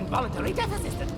involuntary death assistant.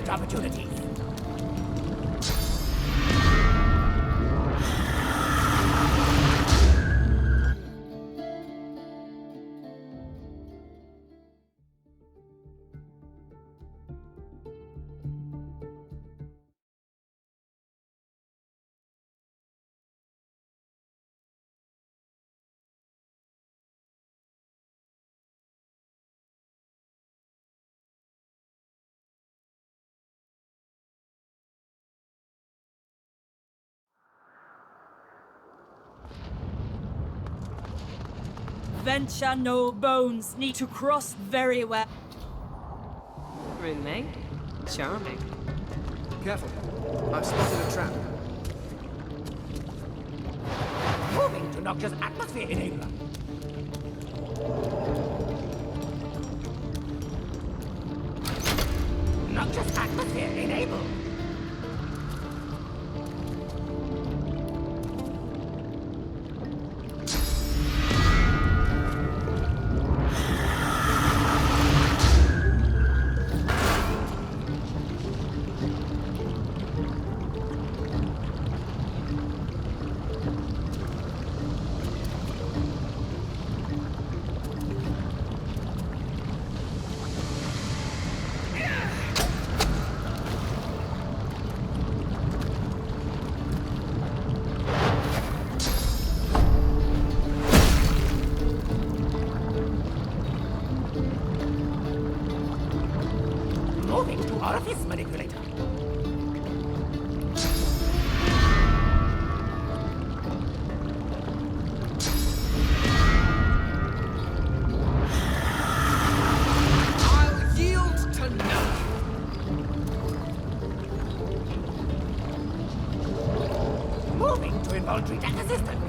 Opportunities. Venture no bones need to cross very well. Roommate? Charming. Careful. I've spotted a trap. Moving to Noxious Atmosphere Enabler. Noxious Atmosphere enabled. Orifice manipulator. I'll yield to none. Moving to involuntary death assistant.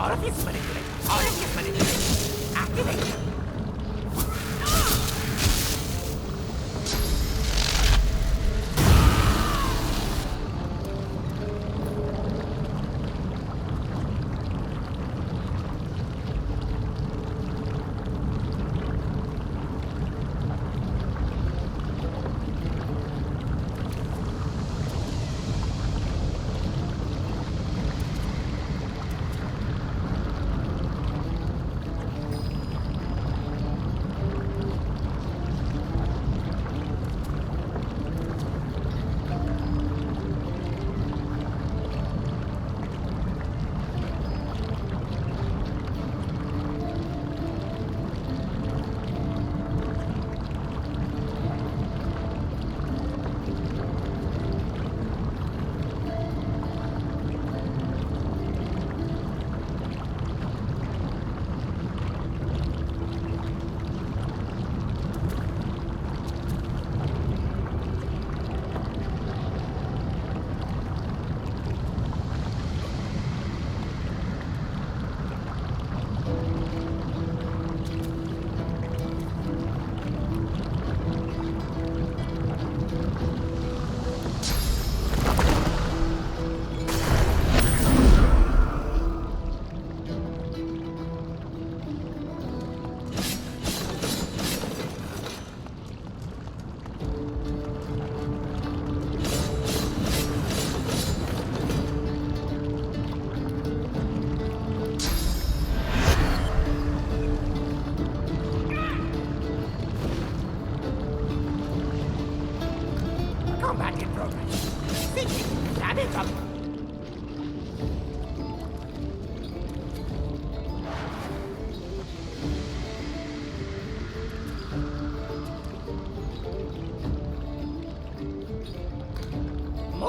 Orifice manipulator. Orifice manipulator. Activate.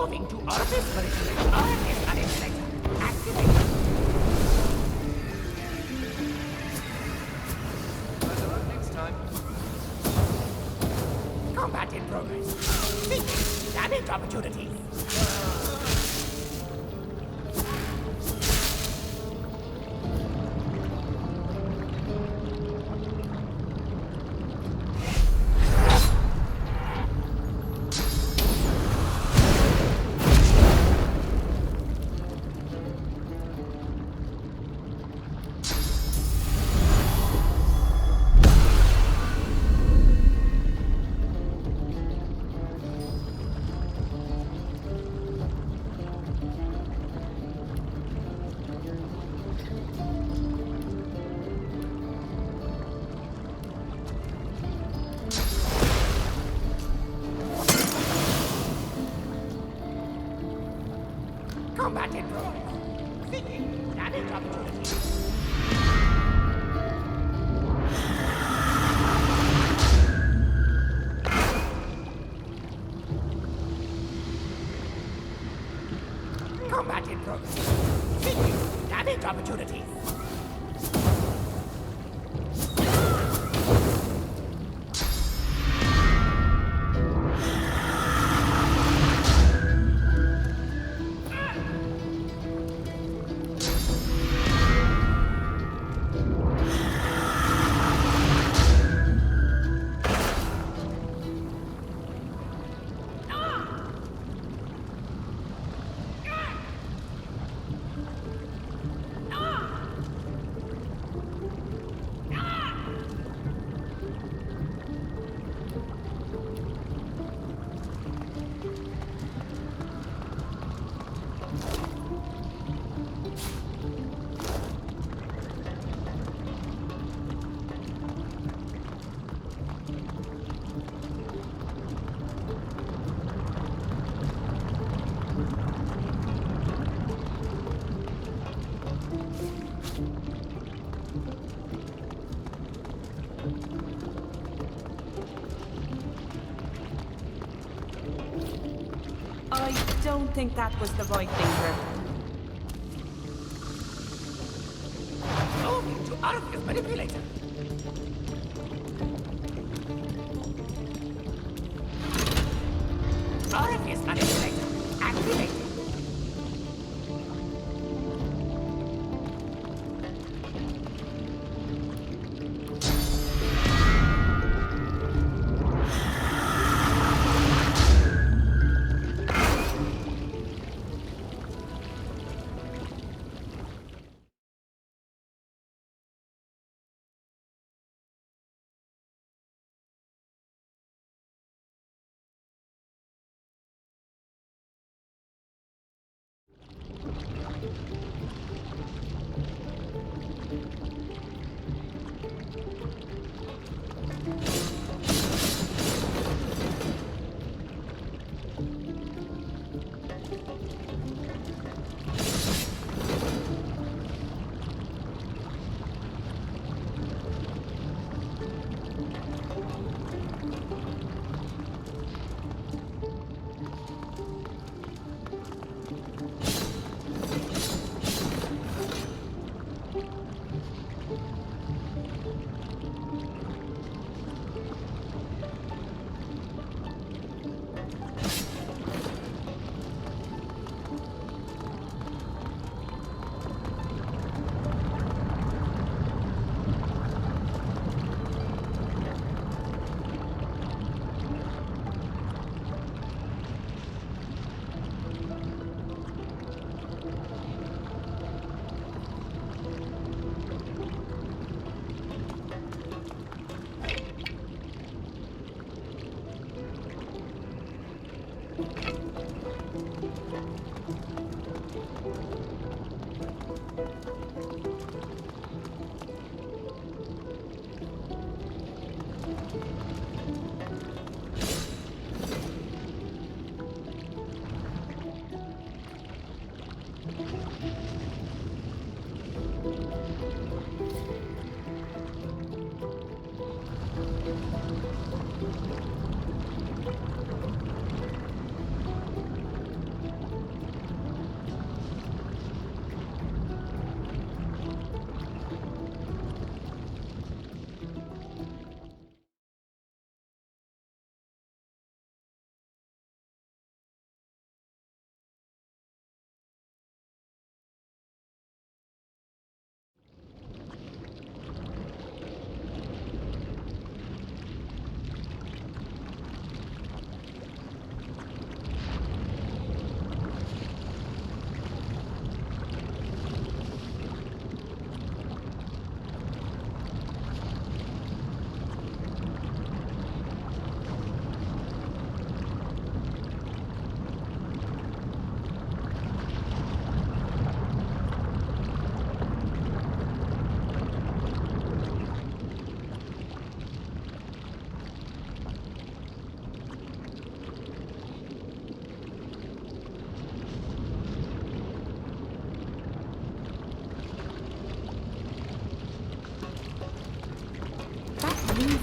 Moving to orifice manipulator. Orifice manipulator. Activated. Better luck next time. Combat in progress. Seeking damage opportunities. Combat in progress. Seeking damage opportunities. Combat in progress. Seeking damage opportunities. I don't think that was the right thing, Griffin. Moving to orifice manipulator. Orifice manipulator. Activated.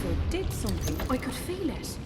or did something. I could feel it.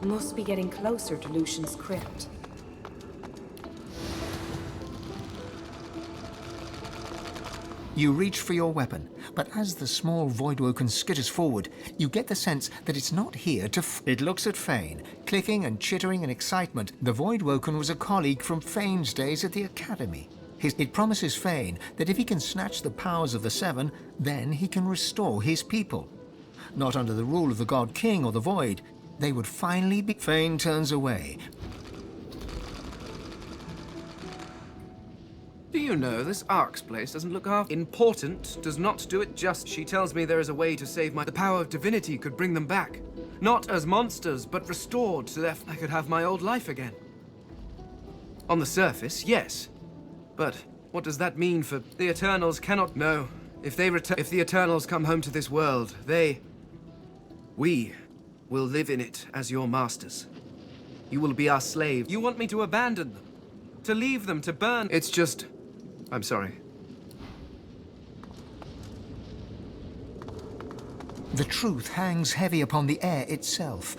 Must be getting closer to Lucian's crypt. You reach for your weapon, but as the small Voidwoken skitters forward, you get the sense that it's not here to It looks at Fane, clicking and chittering in excitement. The Voidwoken was a colleague from Fane's days at the Academy. It promises Fane that if he can snatch the powers of the Seven, then he can restore his people. Not under the rule of the God King or the Void, they would finally be... Fane turns away. Do you know, this Ark's place doesn't look half important, does not do it just. She tells me there is a way to save the power of Divinity could bring them back. Not as monsters, but restored so that I could have my old life again. On the surface, yes. But what does that mean for... The Eternals cannot know. If the Eternals come home to this world, we will live in it as your masters. You will be our slaves. You want me to abandon them? To leave them, to burn? It's just... I'm sorry. The truth hangs heavy upon the air itself.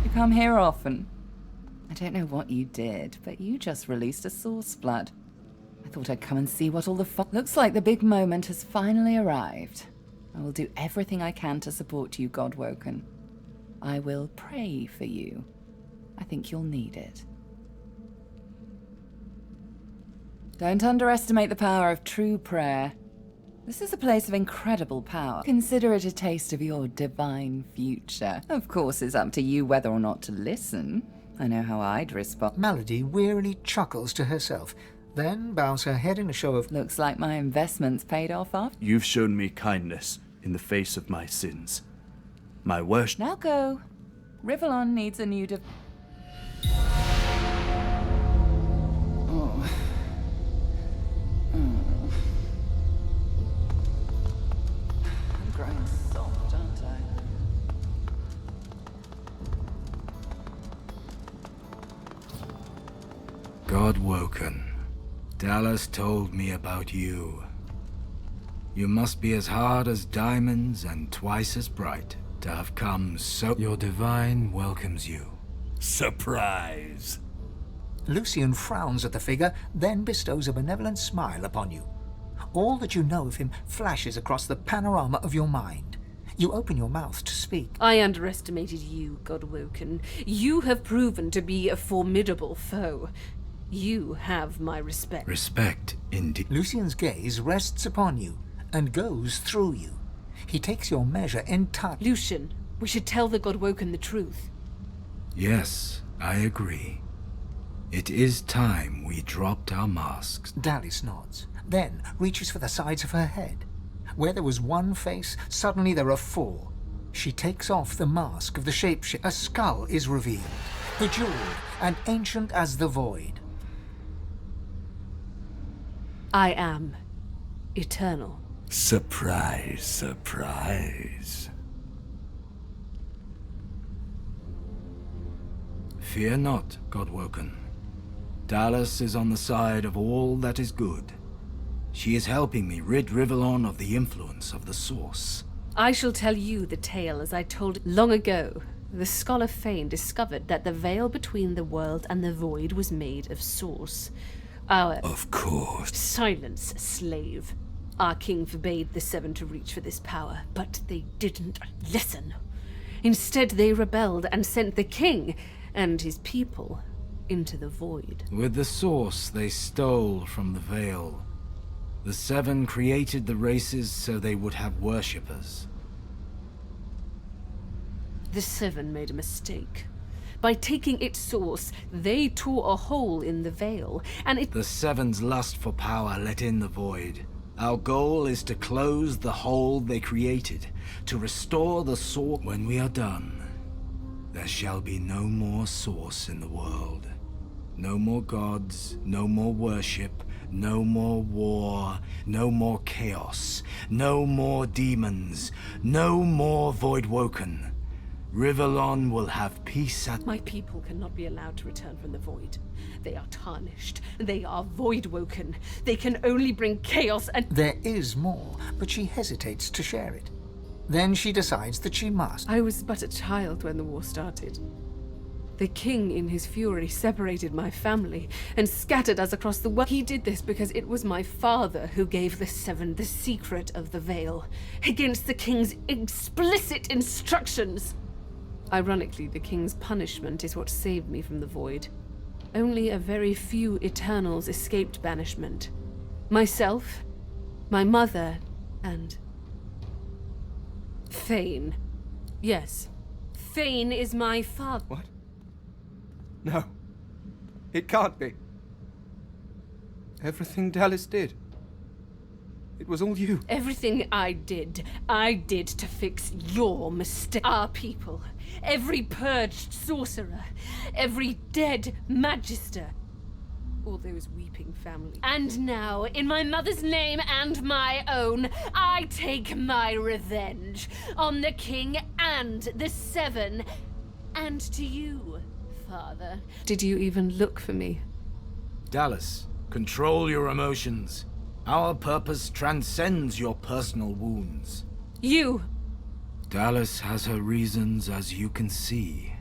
You come here often. I don't know what you did, but you just released a source flood. I thought I'd come and see what all the fun... Looks like the big moment has finally arrived. I will do everything I can to support you, Godwoken. I will pray for you. I think you'll need it. Don't underestimate the power of true prayer. This is a place of incredible power. Consider it a taste of your divine future. Of course, it's up to you whether or not to listen. I know how I'd respond. Melody wearily chuckles to herself, then bows her head in a show of... Looks like my investment's paid off after. You've shown me kindness in the face of my sins. My worship... Now go. Rivellon needs a new Godwoken. Dallas told me about you. You must be as hard as diamonds and twice as bright to have come so... Your divine welcomes you. Surprise! Lucian frowns at the figure, then bestows a benevolent smile upon you. All that you know of him flashes across the panorama of your mind. You open your mouth to speak. I underestimated you, Godwoken. You have proven to be a formidable foe. You have my respect. Respect, indeed. Lucian's gaze rests upon you and goes through you. He takes your measure entirely. Lucian, we should tell the Godwoken the truth. Yes, I agree. It is time we dropped our masks. Dallas nods, then reaches for the sides of her head. Where there was one face, suddenly there are four. She takes off the mask of the shapeshifter. A skull is revealed, bejeweled and ancient as the void. I am eternal. Surprise, surprise. Fear not, Godwoken. Dallas is on the side of all that is good. She is helping me rid Rivellon of the influence of the Source. I shall tell you the tale as I told long ago. The scholar Fane discovered that the veil between the world and the void was made of Source. Of course. Silence, slave. Our king forbade the Seven to reach for this power, but they didn't listen. Instead, they rebelled and sent the king and his people into the void. With the Source they stole from the veil. The Seven created the races so they would have worshippers. The Seven made a mistake. By taking its source, they tore a hole in the veil, and it... The Seven's lust for power let in the void. Our goal is to close the hole they created, to restore the Source. When we are done, there shall be no more Source in the world. No more gods, no more worship, no more war, no more chaos, no more demons, no more Voidwoken. Rivellon will have peace at... My people cannot be allowed to return from the void. They are tarnished. They are Voidwoken. They can only bring chaos and... There is more, but she hesitates to share it. Then she decides that she must. I was but a child when the war started. The king, in his fury, separated my family and scattered us across the world. He did this because it was my father who gave the Seven the secret of the veil, against the king's explicit instructions. Ironically, the king's punishment is what saved me from the void. Only a very few Eternals escaped banishment. Myself, my mother, and... Fane. Yes, Fane is my father. What? No. It can't be. Everything Dallas did. It was all you. Everything I did to fix your mistake. Our people. Every purged sorcerer. Every dead magister. All those weeping families. And now, in my mother's name and my own, I take my revenge on the king and the Seven. And to you, Father. Did you even look for me? Dallas, control your emotions. Our purpose transcends your personal wounds. You! Dallas has her reasons, as you can see.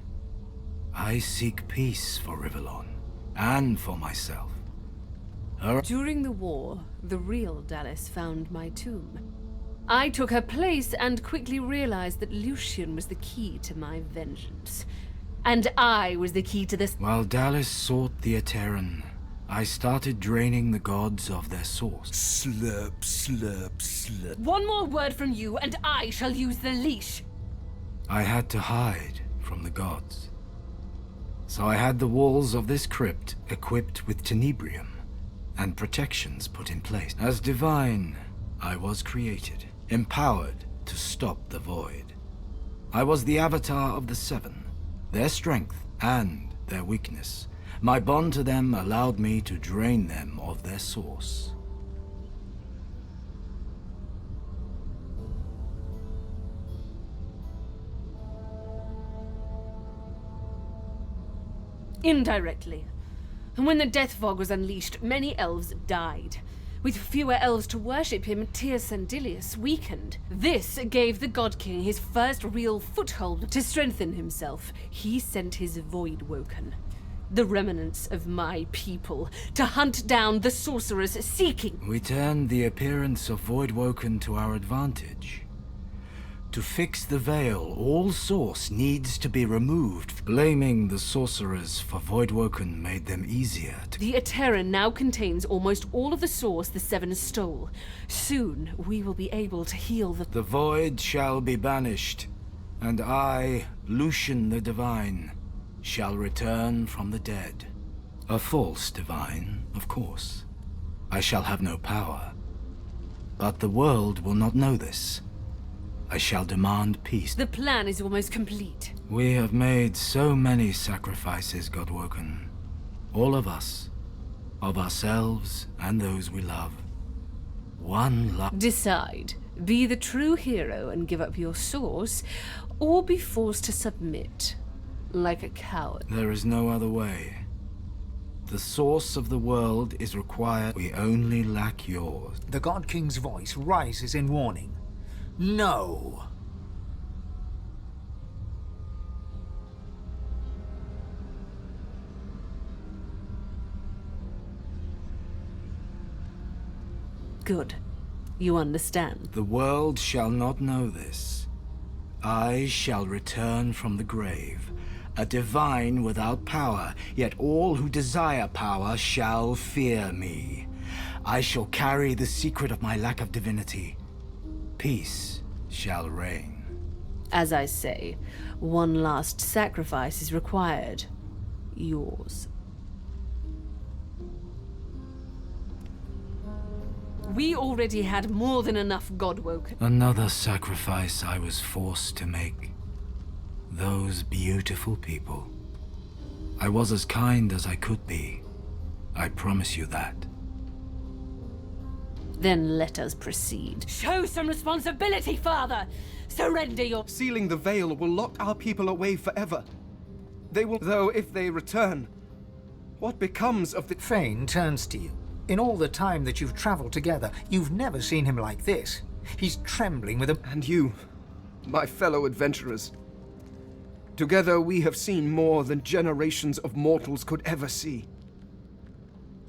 I seek peace for Rivellon, and for myself. During the war, the real Dallas found my tomb. I took her place and quickly realized that Lucian was the key to my vengeance. And I was the key to this. While Dallas sought the Eterran, I started draining the gods of their source. Slurp, slurp, slurp. One more word from you, and I shall use the leash. I had to hide from the gods. So I had the walls of this crypt equipped with tenebrium, and protections put in place. As divine, I was created, empowered to stop the void. I was the avatar of the Seven, their strength and their weakness. My bond to them allowed me to drain them of their source. Indirectly. And when the Death Fog was unleashed, many elves died. With fewer elves to worship him, Tyr Sandilius weakened. This gave the God King his first real foothold. To strengthen himself, he sent his Voidwoken, the remnants of my people, to hunt down the sorcerers seeking. We turned the appearance of Voidwoken to our advantage. To fix the veil, all source needs to be removed. Blaming the sorcerers for Voidwoken made them easier to... The Eterra now contains almost all of the source the Seven stole. Soon, we will be able to heal the... The void shall be banished, and I, Lucian the Divine, shall return from the dead. A false divine, of course. I shall have no power. But the world will not know this. I shall demand peace. The plan is almost complete. We have made so many sacrifices, Godwoken. All of us. Of ourselves and those we love. One love. Decide. Be the true hero and give up your source, or be forced to submit. Like a coward. There is no other way. The source of the world is required. We only lack yours. The God King's voice rises in warning. No! Good. You understand. The world shall not know this. I shall return from the grave, a divine without power, yet all who desire power shall fear me. I shall carry the secret of my lack of divinity. Peace shall reign. As I say, one last sacrifice is required. Yours. We already had more than enough Godwoken. Another sacrifice I was forced to make. Those beautiful people. I was as kind as I could be. I promise you that. Then let us proceed. Show some responsibility, Father! Surrender your... Sealing the veil will lock our people away forever. They will, though, if they return. What becomes of the... Fane turns to you. In all the time that you've traveled together, you've never seen him like this. He's trembling with a... And you, my fellow adventurers. Together we have seen more than generations of mortals could ever see.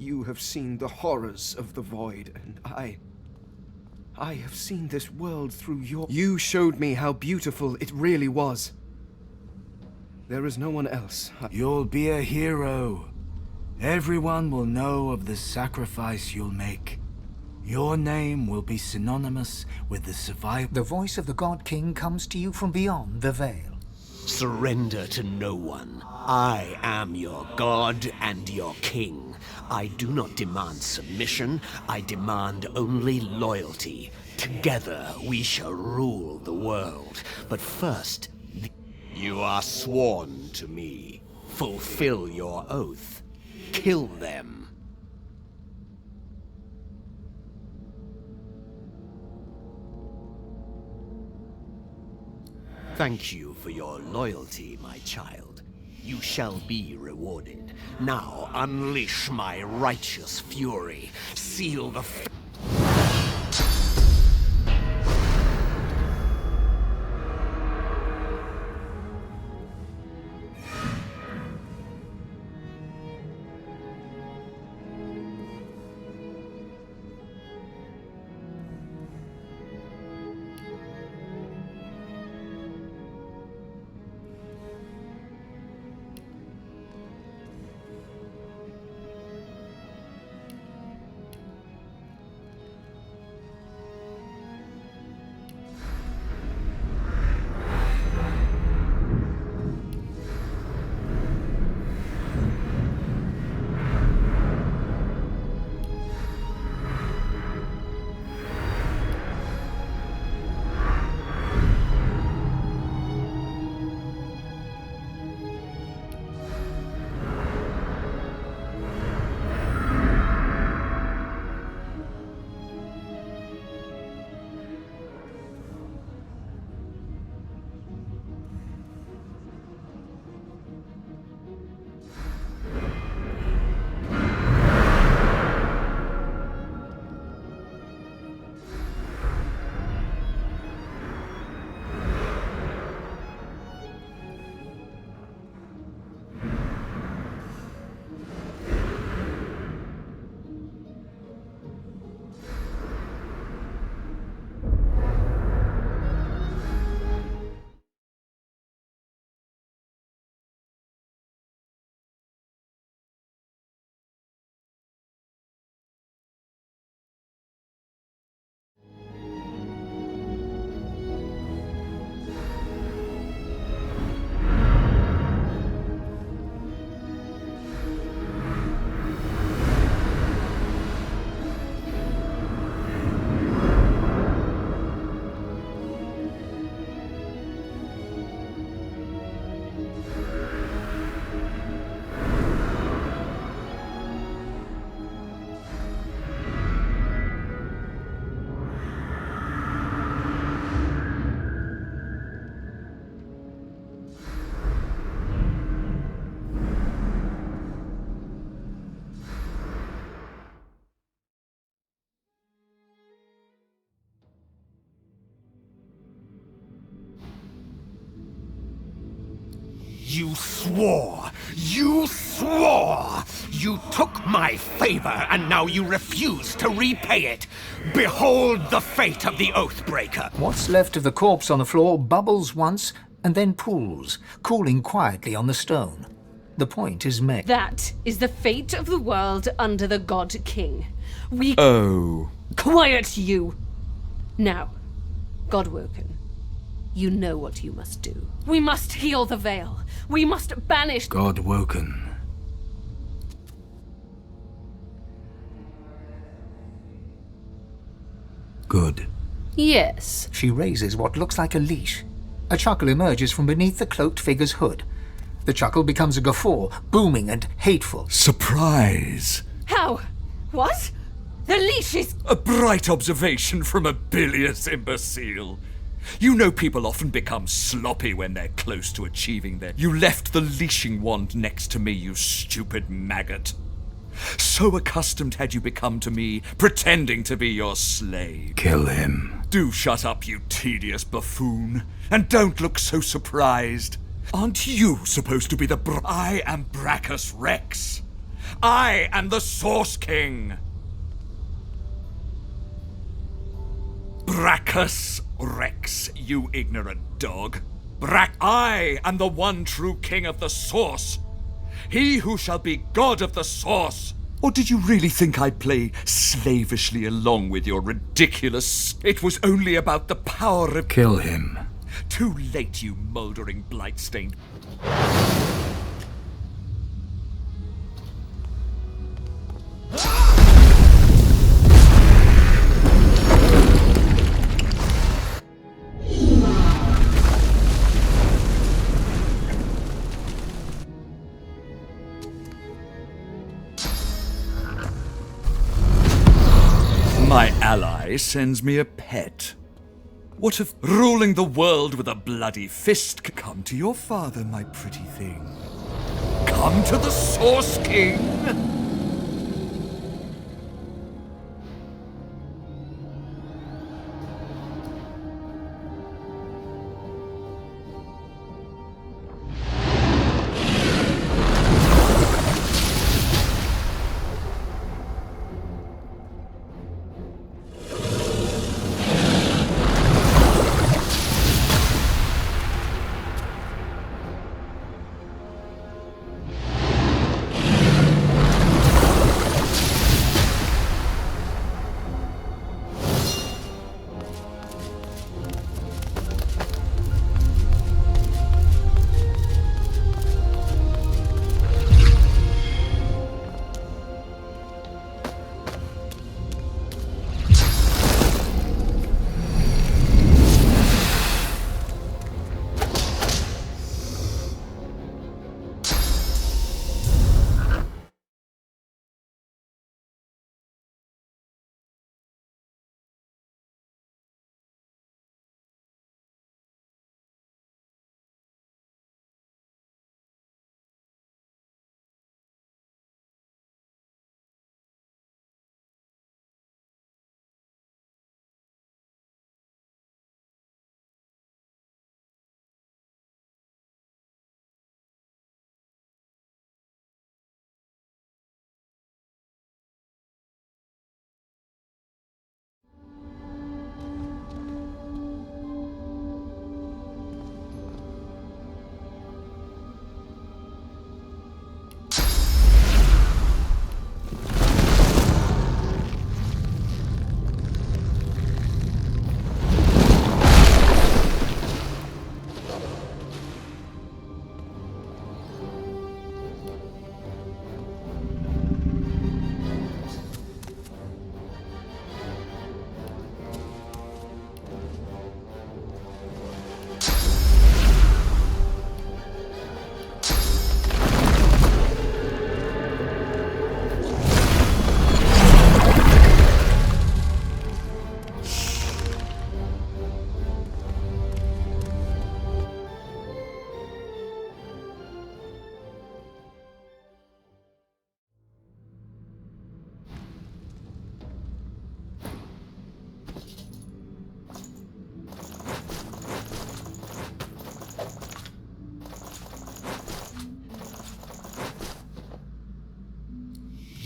You have seen the horrors of the void, and I have seen this world through your... You showed me how beautiful it really was. There is no one else. You'll be a hero. Everyone will know of the sacrifice you'll make. Your name will be synonymous with the survival. The voice of the God King comes to you from beyond the veil. Surrender to no one. I am your god and your king. I do not demand submission. I demand only loyalty. Together we shall rule the world. But first, you are sworn to me. Fulfill your oath. Kill them. Thank you for your loyalty, my child. You shall be rewarded. Now unleash my righteous fury. Seal the... You swore! You swore! You took my favor, and now you refuse to repay it! Behold the fate of the Oathbreaker! What's left of the corpse on the floor bubbles once and then pools, cooling quietly on the stone. The point is made. That is the fate of the world under the God King. We... Oh. Quiet, you! Now, Godwoken, you know what you must do. We must heal the Veil. We must banish... Godwoken. Good. Yes. She raises what looks like a leash. A chuckle emerges from beneath the cloaked figure's hood. The chuckle becomes a guffaw, booming and hateful. Surprise! How? What? The leash is... A bright observation from a bilious imbecile. You know people often become sloppy when they're close to achieving their... You left the leashing wand next to me, you stupid maggot. So accustomed had you become to me, pretending to be your slave. Kill him. Do shut up, you tedious buffoon, and don't look so surprised. Aren't you supposed to be the I am Brachus Rex. I am the Source King. Brachus Rex, you ignorant dog. I am the one true king of the Source. He who shall be God of the Source. Or did you really think I'd play slavishly along with your ridiculous... It was only about the power of... Kill him. Too late, you mouldering blight-stained... My ally sends me a pet. What of ruling the world with a bloody fist? Come to your father, my pretty thing. Come to the Source King!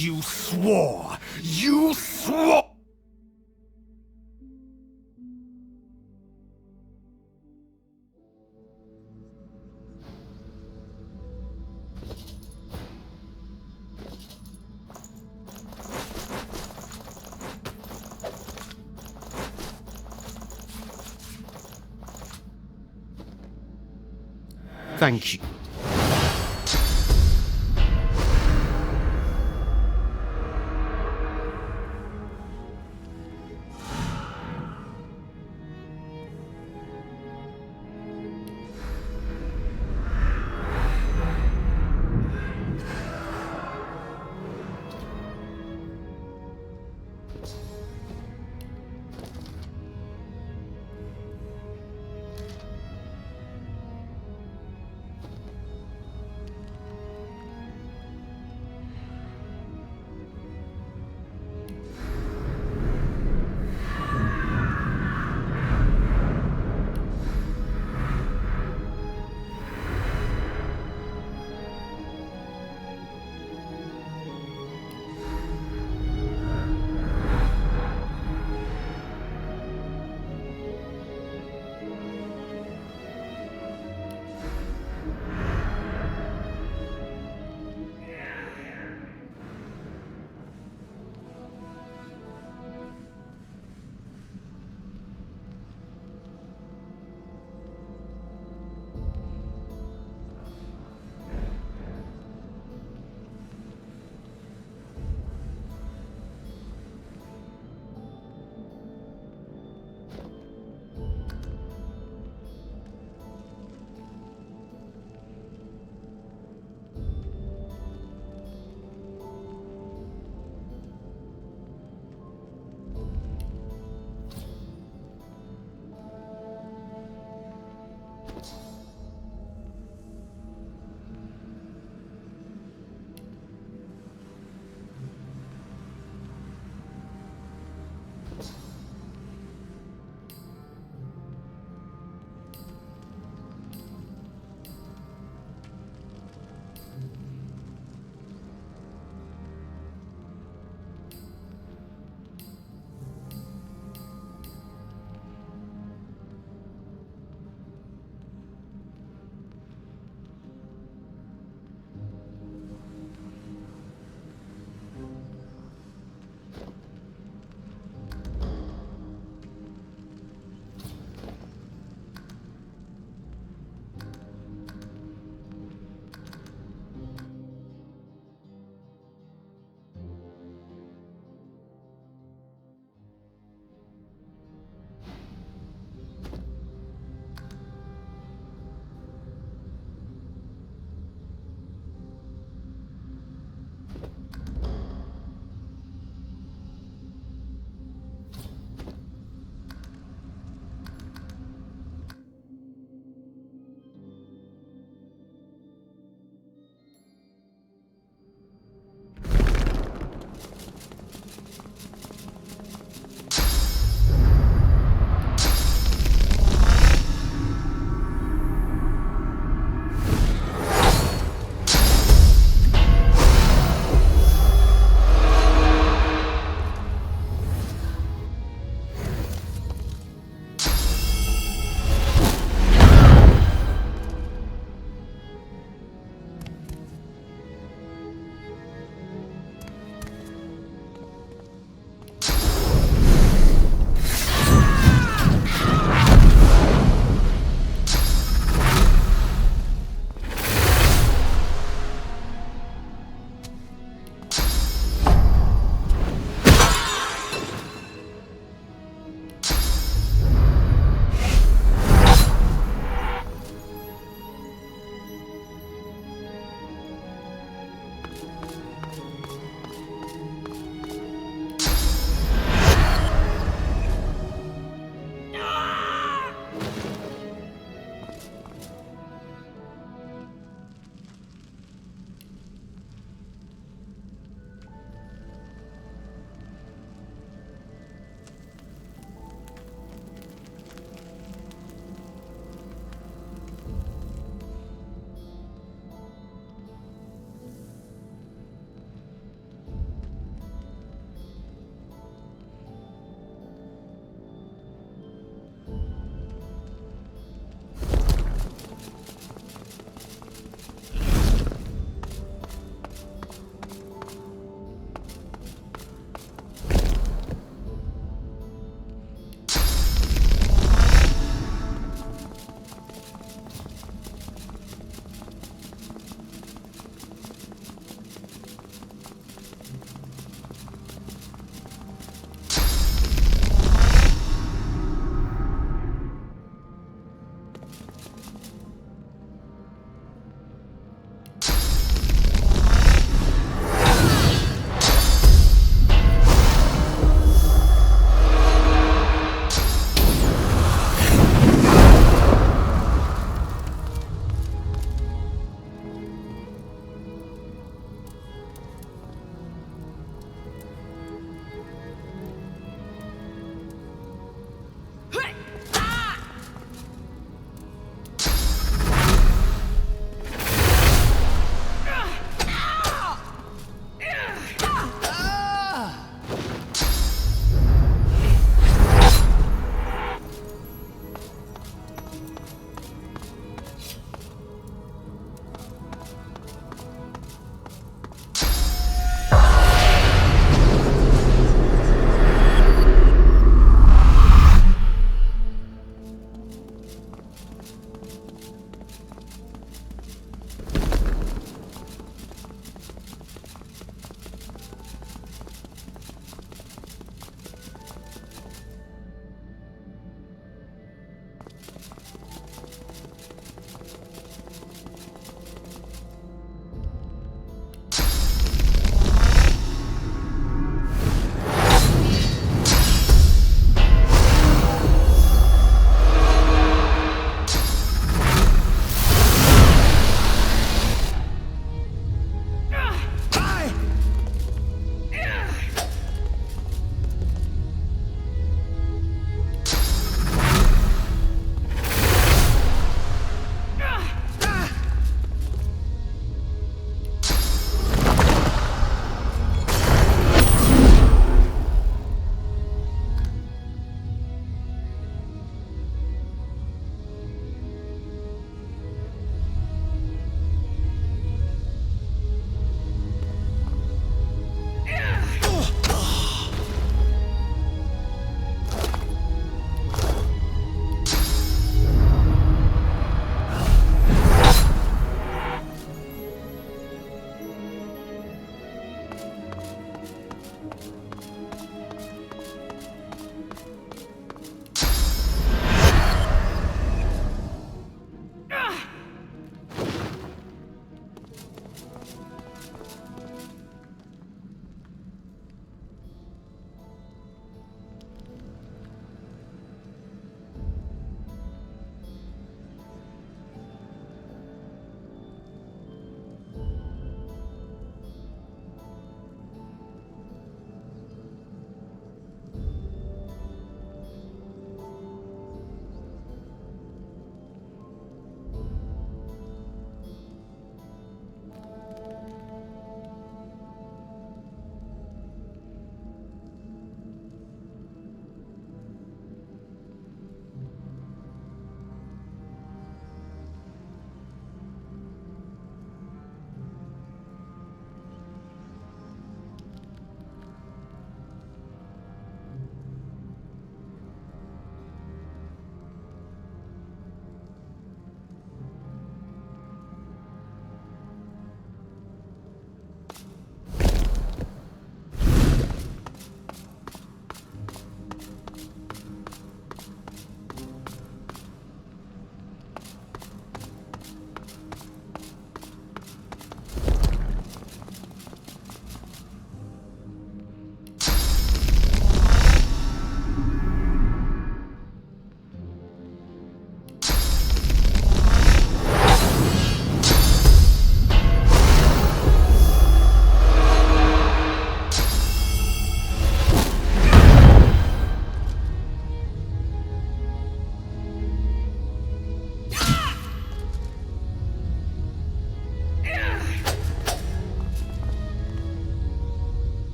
You swore! You swore! Thank you.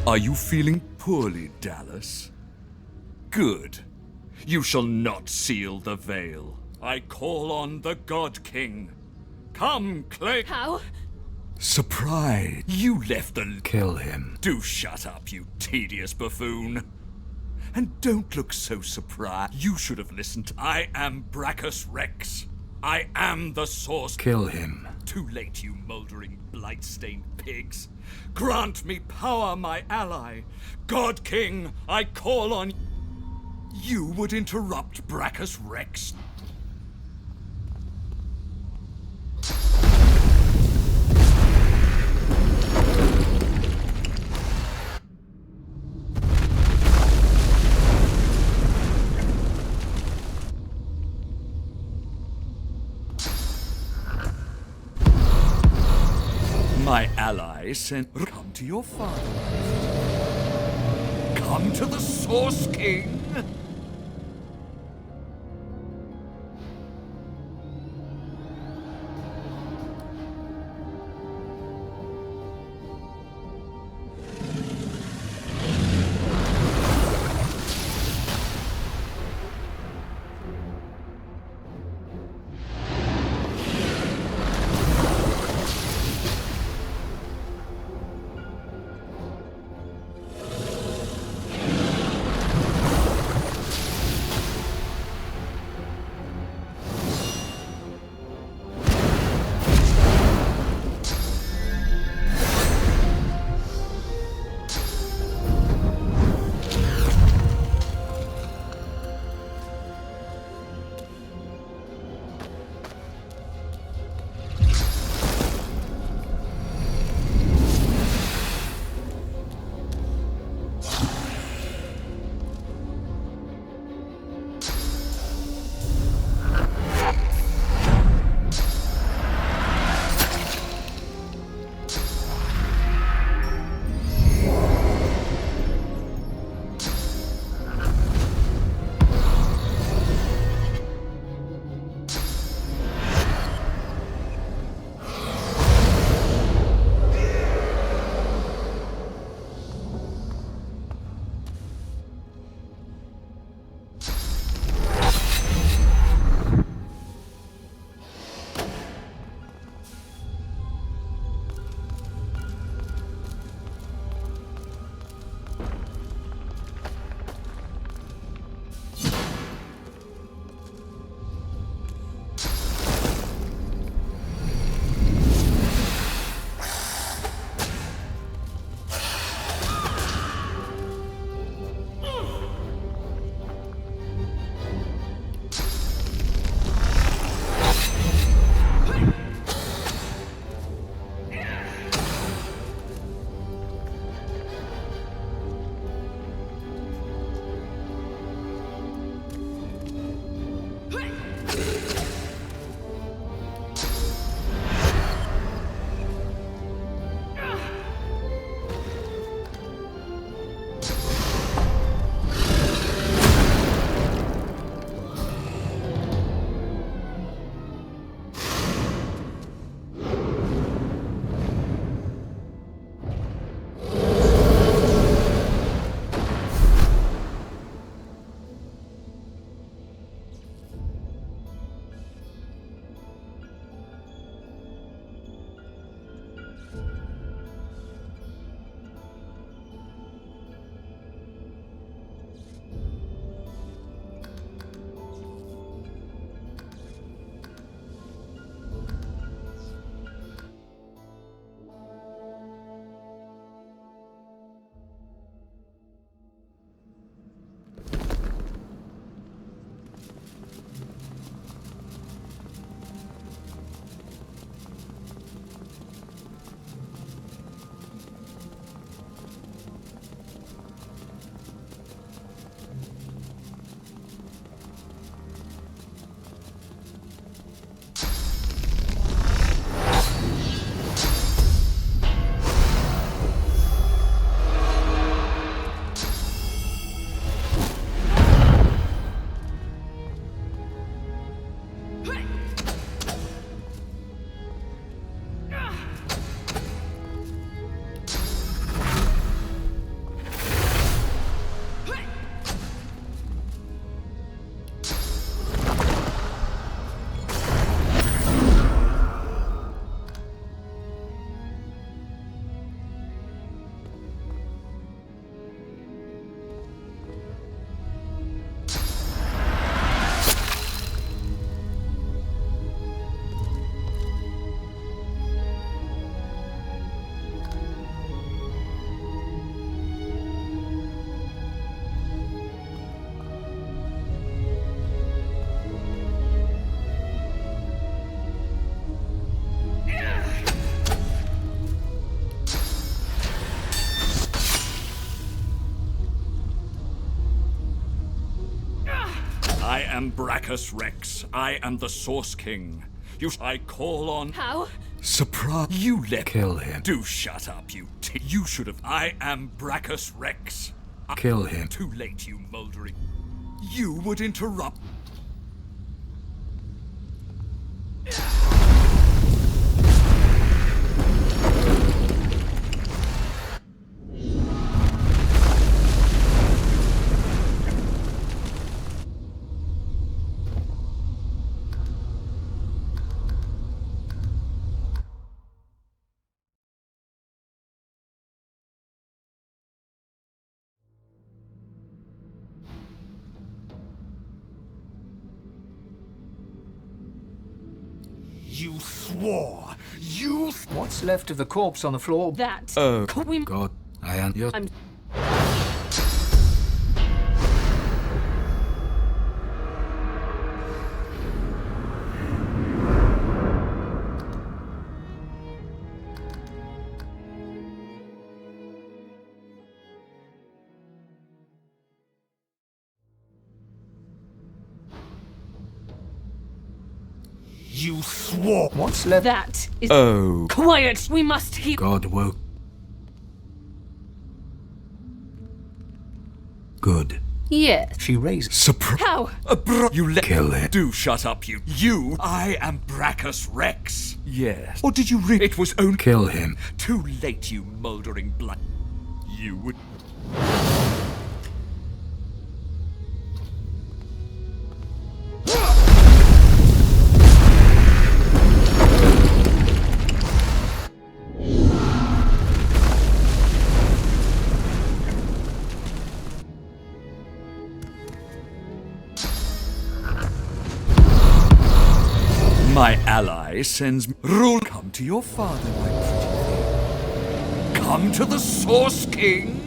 Are you feeling poorly, Dallas? Good. You shall not seal the veil. I call on the God King. Come, Clay. How? Surprise! You left the... Kill him. Do shut up, you tedious buffoon. And don't look so surprised. You should have listened. I am Brachus Rex. I am the source. Kill him. Too late, you mouldering, blight-stained pigs. Grant me power, my ally. God King, I call on... You would interrupt Brachus Rex? My ally sent... Come to your father. Come to the Source King. am Brachus Rex. I am the Source King. I call on... How? Surprise! You let... Kill him. Do shut up, you you should have... I am Brachus Rex. Kill him. Too late, you moldering... You would interrupt... You swore! You... What's left of the corpse on the floor? That. We... God, I am your... I'm... You swore! What's left? That is... Oh. Quiet! We must hear... God woke. Good. Yes. She raised. Surprise! How? You let... Kill him. Do shut up, you... You... I am Brachus Rex. Yes. Or did you really... It was only... Kill him. Too late, you mouldering blood. You would... My ally sends me... Rule, come to your father, my pretty thing. Come to the Source King.